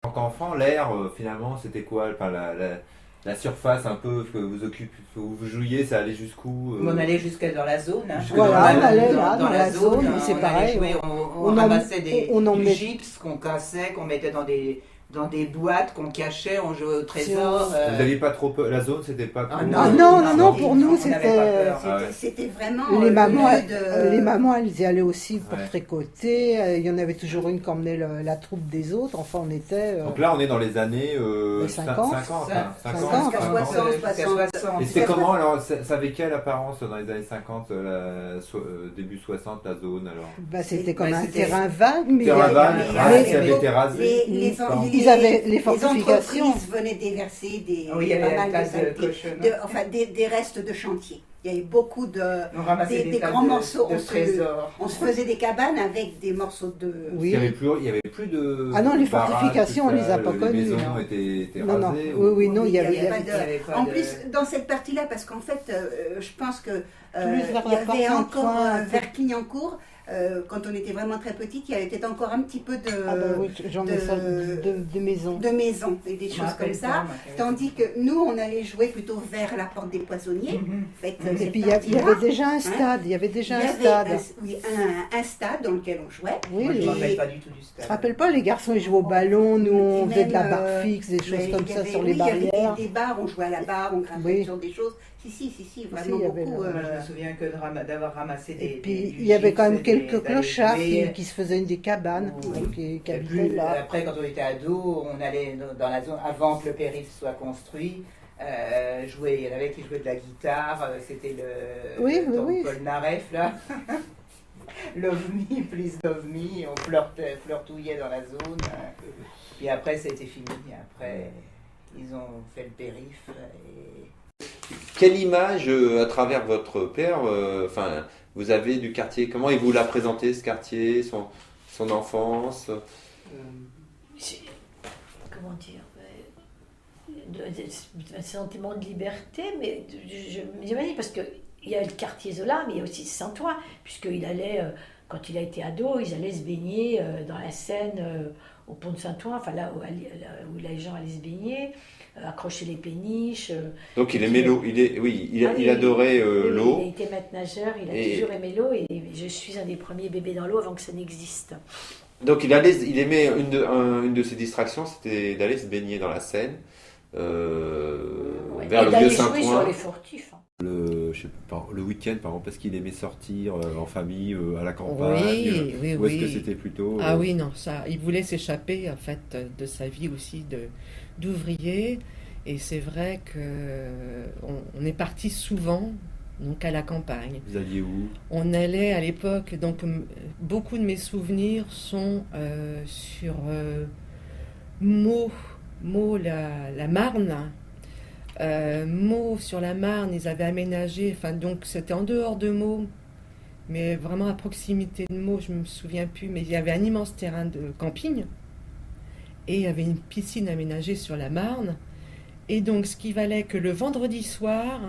tant qu'enfant, l'air, finalement, c'était quoi? Enfin, la surface un peu que vous occupez, que vous jouiez, ça allait jusqu'où On allait jusqu'à dans la zone. Hein. Jusque dans la Voilà, on zone. allait là, dans la zone, zone, c'est on pareil. allait jouer, on On en, ramassait on en du met gypse qu'on cassait, qu'on mettait dans des boîtes, qu'on cachait, on jouait au trésor. Vous n'aviez pas trop peur? La zone, c'était pas trop... Ah Ah non, non, pour nous, on n'avait pas c'était... peur. Ah ouais. C'était vraiment Les le mamans, lieu de... les mamans, elles y allaient aussi pour Ouais. tricoter. Il y en avait toujours une qui emmenait la troupe des autres. Enfin, on était... Donc là, on est dans les années Les 50. 50, hein, 50, 50. Jusqu'à 50. 60, Jusqu'à 60. 60. Et c'était comment alors? Ça avait quelle apparence dans les années 50, début 60, la zone alors? bah, c'était comme Ouais, un c'était- terrain vague, mais Terrain vague, il y ah, avait qui avait été rasé. Ils avaient les fortifications. entreprises venaient déverser Oui, il y avait pas un mal tas de de saletés, cochons. enfin des restes de chantier. Il y avait beaucoup de... On ramassait des tas grands morceaux, de on se- trésors. On se faisait des cabanes avec des morceaux de... Oui. Il y avait plus de... Ah non, les baraques, fortifications, tout on ça, les a pas Les connues, maisons non. étaient Non, non. rasées. Oui, oui, non, il y avait... pas Il y avait pas En de- plus, dans cette partie-là, parce qu'en fait, je pense que Plus vers il la y porte avait Saint-Ouen, encore un peu. vers Clignancourt, quand on était vraiment très petite, il y avait peut-être encore un petit peu Ah bah oui, j'en ai ça de- de maisons. de maisons et des Je me choses rappelle comme pas, ça. moi, Tandis que nous, on allait jouer plutôt vers la porte des poissonniers. Mhm. En fait, Et cette puis il y partie-là, avait déjà un stade, il y avait déjà il y un avait stade. oui, un stade dans lequel on jouait. Oui, Moi, je ne me Et- rappelle pas du tout du tu te stade. rappelles pas, les garçons ils jouaient au ballon, nous on Et faisait de la même, barre fixe, des mais choses comme il y ça avait- sur oui, les il y avait barrières. des barres, on jouait à la barre, on grimpait Oui. sur des choses. Si, vraiment il y avait beaucoup. la- Moi, je me souviens que d'avoir ramassé des. Et puis du il y avait quand même gypse et quelques d'aller clochards jouer. qui se faisaient des cabanes Oui. qui Et habitaient plus, là. après, quand on était ado, on allait dans la zone avant que le périph' soit construit. Jouer, il y en avait qui jouaient de la guitare, c'était Oui. Paul Naref là. Love Me, Please Love Me, on flirtouillait dans la zone. Puis après, ça a été fini. Après, ils ont fait le périph'. Et... Quelle image, à travers votre père, enfin, vous avez du quartier? Comment il vous l'a présenté, ce quartier, son enfance? C'est- comment dire, un sentiment de liberté, mais je m'imagine, parce qu'il y a le quartier Zola, mais il y a aussi Saint-Ouen, puisqu'il allait, quand il a été ado, ils allaient se baigner dans la Seine, au pont de Saint-Ouen, enfin là où les gens allaient se baigner, accrocher les péniches. Donc il Et aimait puis, l'eau, il Ah oui, adorait oui, l'eau. il a été maître nageur, il a Et- toujours aimé l'eau, et je suis un des premiers bébés dans l'eau avant que ça n'existe. Donc il aimait une de ses distractions, c'était d'aller se baigner dans la Seine, Ouais. vers Et le d'aller vieux jouer sur Saint-Ouen. les fortifs. Le week-end, par exemple, parce qu'il aimait sortir en famille, à la campagne. Oui, Ou est-ce que oui. c'était plutôt... Ah oui, non, ça, il voulait s'échapper en fait de sa vie aussi d'ouvrier. Et c'est vrai que on est parti souvent donc à la campagne. Vous alliez où? On allait à l'époque, donc beaucoup de mes souvenirs sont sur Meaux, la Marne. Meaux sur la Marne, ils avaient aménagé, enfin donc c'était en dehors de Meaux, mais vraiment à proximité de Meaux, je me souviens plus, mais il y avait un immense terrain de camping et il y avait une piscine aménagée sur la Marne. Et donc ce qui valait que le vendredi soir,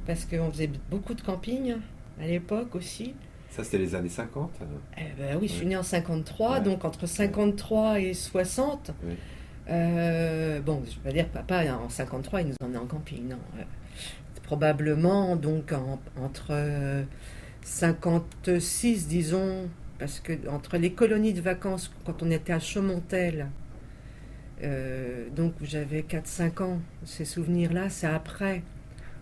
parce qu'on faisait beaucoup de camping à l'époque aussi. Ça, c'était les années 50? Eh ben oui, je suis née en 53, Ouais. donc entre 53 et 60. Oui. Bon, je vais pas dire papa en 53, il nous emmenait en camping, non. Probablement donc entre 56, disons, parce que entre les colonies de vacances, quand on était à Chaumontel, donc j'avais 4-5 ans, ces souvenirs-là, c'est après.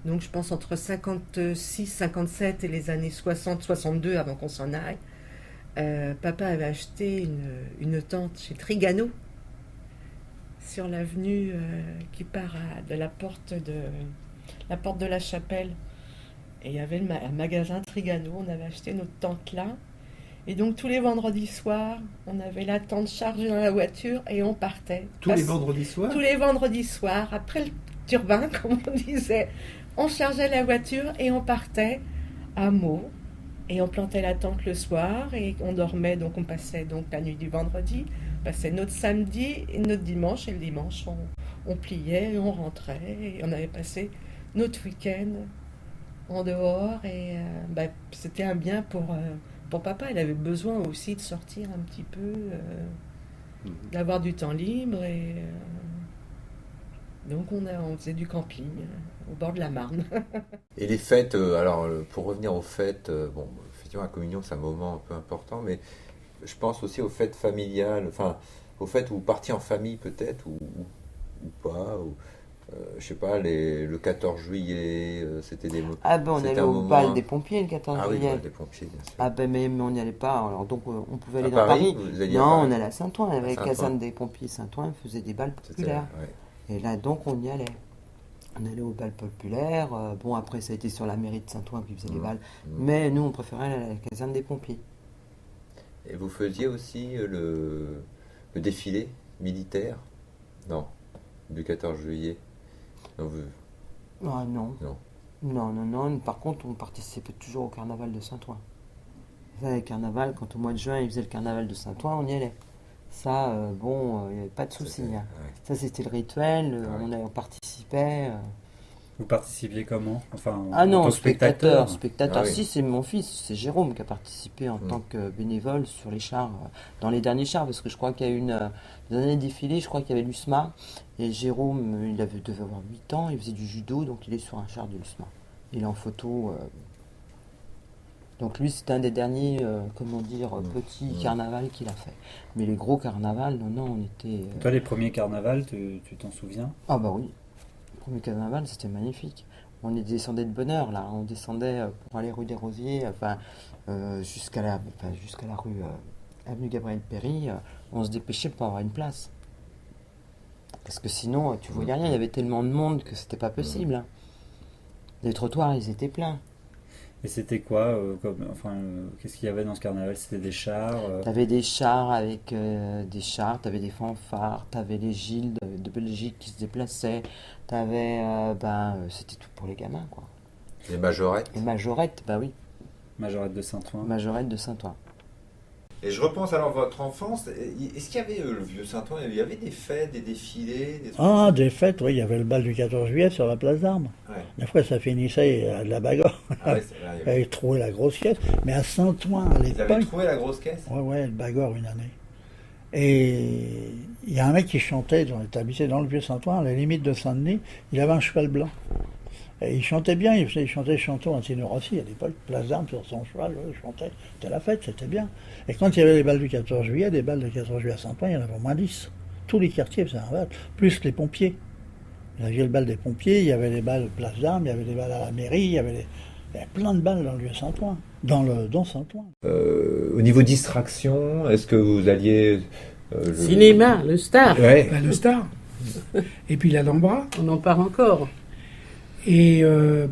Donc je pense entre 56, 57 et les années 60, 62 avant qu'on s'en aille. Papa avait acheté une tente chez Trigano sur l'avenue qui part de la porte de la Chapelle. Et il y avait un magasin Trigano, on avait acheté notre tente là. Et donc tous les vendredis soirs, on avait la tente chargée dans la voiture et on partait. Tous les vendredis soirs? Tous les vendredis soirs, après le turbin, comme on disait, on chargeait la voiture et on partait à Meaux. Et on plantait la tente le soir et on dormait, donc on passait donc la nuit du vendredi, on passait notre samedi et notre dimanche. Et le dimanche, on pliait et on rentrait. Et on avait passé notre week-end en dehors. Et c'était un bien pour papa. Il avait besoin aussi de sortir un petit peu. d'avoir du temps libre et donc on faisait du camping au bord de la Marne. Et les fêtes, alors pour revenir aux fêtes, bon, effectivement la communion c'est un moment un peu important, mais je pense aussi aux fêtes familiales, enfin aux fêtes où vous partiez en famille peut-être, ou pas, ou, je sais pas, le 14 juillet, c'était des mots. Ah ben on allait au bal des pompiers le 14 Ah oui, le juillet. bal des pompiers, bien sûr. Ah ben mais on n'y allait pas, alors donc on pouvait aller À dans Paris, Paris. vous alliez à Non, Paris. on allait à Saint-Ouen, avec la Saint-Ouen. caserne des pompiers Saint-Ouen, faisait des balles C'était, populaires. ouais. Et là donc on y allait. On allait au bal populaire, bon après ça a été sur la mairie de Saint-Ouen qui faisait les balles, mais nous on préférait aller à la caserne des pompiers. Et vous faisiez aussi le défilé militaire? Non, du 14 juillet. Non, Ah non. Non. Non. Par contre, on participait toujours au carnaval de Saint-Ouen. Ça, le carnaval, quand au mois de juin, ils faisaient le carnaval de Saint-Ouen, on y allait. Ça, bon, il n'y avait pas de souci. C'était- Hein. ouais. Ça, c'était le rituel, Ouais. on participait. Vous participiez comment? Enfin, Ah en non, tant que spectateur. Ah oui. Si, c'est mon fils, c'est Jérôme qui a participé en tant que bénévole sur les chars, dans les derniers chars, parce que je crois qu'il y a eu des années défilées, je crois qu'il y avait l'USMA, et Jérôme, devait avoir 8 ans, il faisait du judo, donc il est sur un char de l'USMA. Il est en photo. Donc lui, c'est un des derniers, petits carnavals qu'il a fait. Mais les gros carnavals, non, on était... Toi, les premiers carnavals, tu t'en souviens? Ah bah oui, le premier carnaval, c'était magnifique. On descendait de bonne heure, là. On descendait pour aller rue des Rosiers, jusqu'à la rue avenue Gabriel Péry. On se dépêchait pour avoir une place. Parce que sinon, tu voyais rien. Il y avait tellement de monde que c'était pas possible. Hein. Les trottoirs, ils étaient pleins. Et c'était quoi qu'est-ce qu'il y avait dans ce carnaval? C'était des chars T'avais des chars avec des chars, t'avais des fanfares, t'avais les Gilles de Belgique qui se déplaçaient, t'avais, c'était tout pour les gamins, quoi. Les majorettes. Les majorettes, bah oui, Majorette de Saint-Ouen. majorette de Saint-Ouen. Et je repense alors à votre enfance. Est-ce qu'il y avait le vieux Saint-Ouen, il y avait des fêtes, des défilés, des trucs? Ah, des fêtes, oui, il y avait le bal du 14 juillet sur la place d'Armes. Ouais. Des fois, ça finissait à de la bagarre. Ah ouais, c'est là, il y avait- Avec trouvé la grosse caisse. Mais à Saint-Ouen, à Vous avez l'époque, trouvé la grosse caisse? ouais, le bagarre une année. Et il y a un mec qui chantait, on était habité dans le vieux Saint-Ouen, à la limite de Saint-Denis, il avait un cheval blanc. Et il chantait bien, il chantait chanson à ténor aussi à l'époque, place d'Armes sur son cheval, il chantait, c'était la fête, c'était bien. Et quand il y avait les balles du 14 juillet, des balles du 14 juillet à Saint-Ouen, il y en avait au moins 10. Tous les quartiers faisaient un bal, plus les pompiers. Il y avait le bal des pompiers, il y avait les balles place d'Armes, il y avait des balles à la mairie, il y avait plein de balles dans le vieux Saint-Ouen, dans Saint-Ouen. Au niveau distraction, est-ce que vous alliez... Cinéma, le Star. Ouais. Ben, le Star. Et puis l'Alhambra. On en parle encore. Et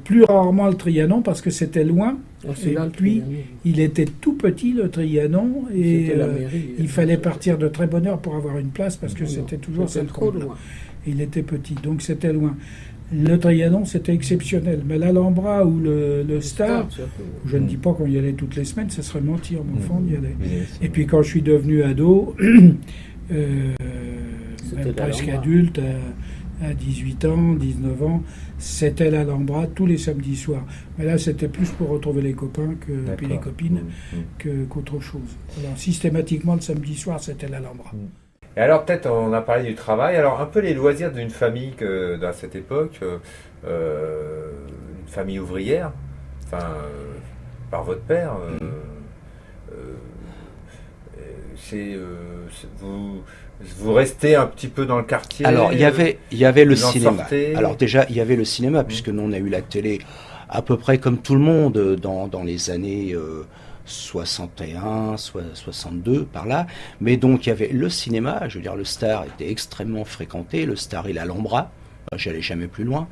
plus rarement le Trianon parce que c'était loin. Oh, c'est Et là, le puis, Trianon. il était tout petit le Trianon. Et C'était la mairie. il fallait partir de très bonne heure pour avoir une place parce que c'était toujours C'était cette trop route-là. loin. Il était petit, donc c'était loin. Le Trianon, c'était exceptionnel. Mais l'Alhambra ou le Star, surtout. je ne dis pas qu'on y allait toutes les semaines, ce serait mentir, mon enfant, on y allait. Et puis quand je suis devenu ado, même presque l'Alhambra. adulte, à 18 ans, 19 ans, c'était l'Alhambra tous les samedis soirs. Mais là, c'était plus pour retrouver les copains puis les copines qu'autre chose. Alors, systématiquement, le samedi soir, c'était l'Alhambra. Et alors peut-être on a parlé du travail, alors un peu les loisirs d'une famille dans cette époque, une famille ouvrière, par votre père, vous restez un petit peu dans le quartier. Alors il y avait le vous en cinéma. sortez. Alors déjà il y avait le cinéma puisque nous on a eu la télé à peu près comme tout le monde dans les années 61, 62 par là. Mais donc il y avait le cinéma, je veux dire le Star était extrêmement fréquenté, le Star et l'Alhambra. J'allais jamais plus loin.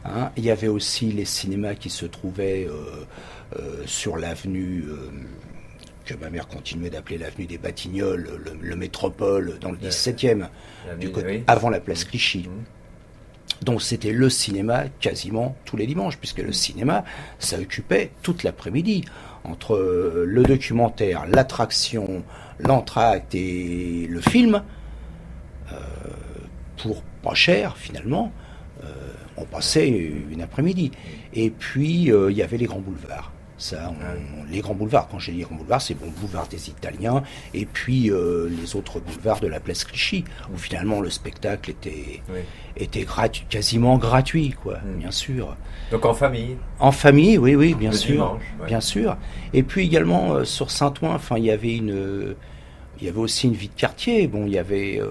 Hein. Il y avait aussi les cinémas qui se trouvaient sur l'avenue que ma mère continuait d'appeler l'avenue des Batignolles, le Métropole, dans le 17e, avant la place Clichy. Donc c'était le cinéma quasiment tous les dimanches, puisque le cinéma, ça occupait toute l'après-midi. Entre le documentaire, l'attraction, l'entracte et le film, pour pas cher finalement, on passait une après-midi. Et puis il y avait les grands boulevards. Ça, les grands boulevards, quand j'ai dit grands boulevards, c'est bon, boulevard des Italiens, et puis les autres boulevards de la place Clichy, où finalement le spectacle était quasiment gratuit, quoi, bien sûr. Donc en famille. En famille, oui, bien Le sûr, dimanche, bien sûr. Et puis également sur Saint-Ouen, enfin, il y avait aussi une vie de quartier. Bon, il y avait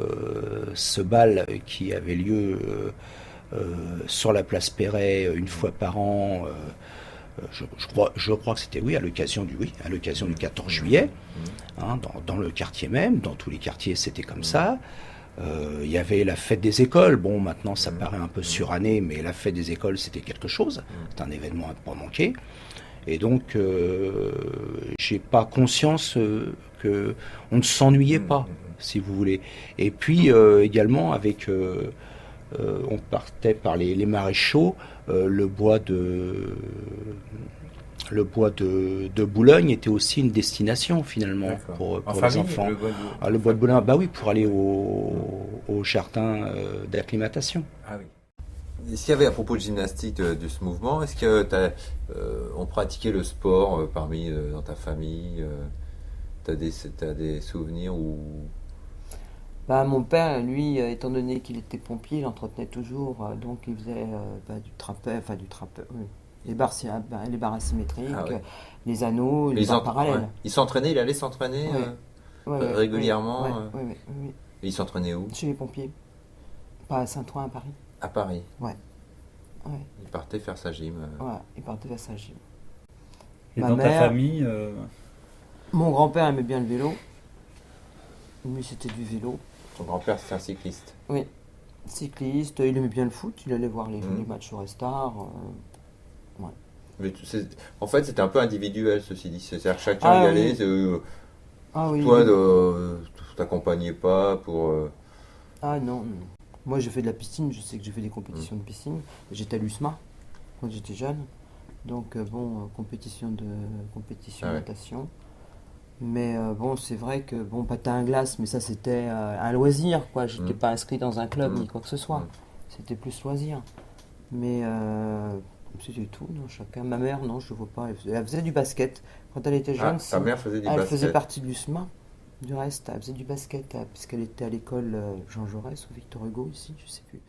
ce bal qui avait lieu sur la place Perret une fois par an. Je crois que c'était à l'occasion du 14 juillet, hein, dans le quartier même, dans tous les quartiers c'était comme ça. Il y avait la fête des écoles. Bon, maintenant ça paraît un peu suranné, mais la fête des écoles c'était quelque chose. C'est un événement à ne pas manquer. Et donc j'ai pas conscience que on ne s'ennuyait pas, si vous voulez. Et puis également avec on partait par les maréchaux, le bois de Boulogne était aussi une destination finalement pour les enfants. Le bois de Boulogne, bah oui, pour aller au jardin d'acclimatation. Ah oui. Est-ce qu'il y avait, à propos de gymnastique de ce mouvement, est-ce que on pratiquait le sport dans ta famille? T'as des souvenirs où... Bah, mon père, lui, étant donné qu'il était pompier, il entretenait toujours, donc il faisait du trapèze, les barres asymétriques, les anneaux, les barres parallèles. Ouais. Il allait s'entraîner régulièrement. Oui. Et il s'entraînait où? Chez les pompiers. Pas à Saint-Ouen, à Paris. À Paris. Ouais. Il partait faire sa gym. Ouais, il partait faire sa gym. Et dans ta famille Mon grand-père aimait bien le vélo. Lui, c'était du vélo. Ton grand-père, c'était un cycliste? Oui, cycliste. Il aimait bien le foot. Il allait voir les matchs sur Star. Ouais. Mais en fait, c'était un peu individuel, ceci dit. C'est-à-dire que chacun y allait. Toi, tu t'accompagnais pas pour... Ah non. Moi, j'ai fait de la piscine. Je sais que j'ai fait des compétitions de piscine. J'étais à l'USMA quand j'étais jeune. Donc, compétition de natation. Mais c'est vrai que patin à glace, mais ça c'était un loisir, quoi. J'étais pas inscrit dans un club ni quoi que ce soit. C'était plus loisir. Mais c'était tout, non, chacun. Ma mère, non, je ne vois pas. Elle faisait du basket. Quand elle était jeune, ta mère faisait du basket. Elle faisait partie du SMA. Du reste, elle faisait du basket, puisqu'elle était à l'école Jean Jaurès ou Victor Hugo ici, je sais plus.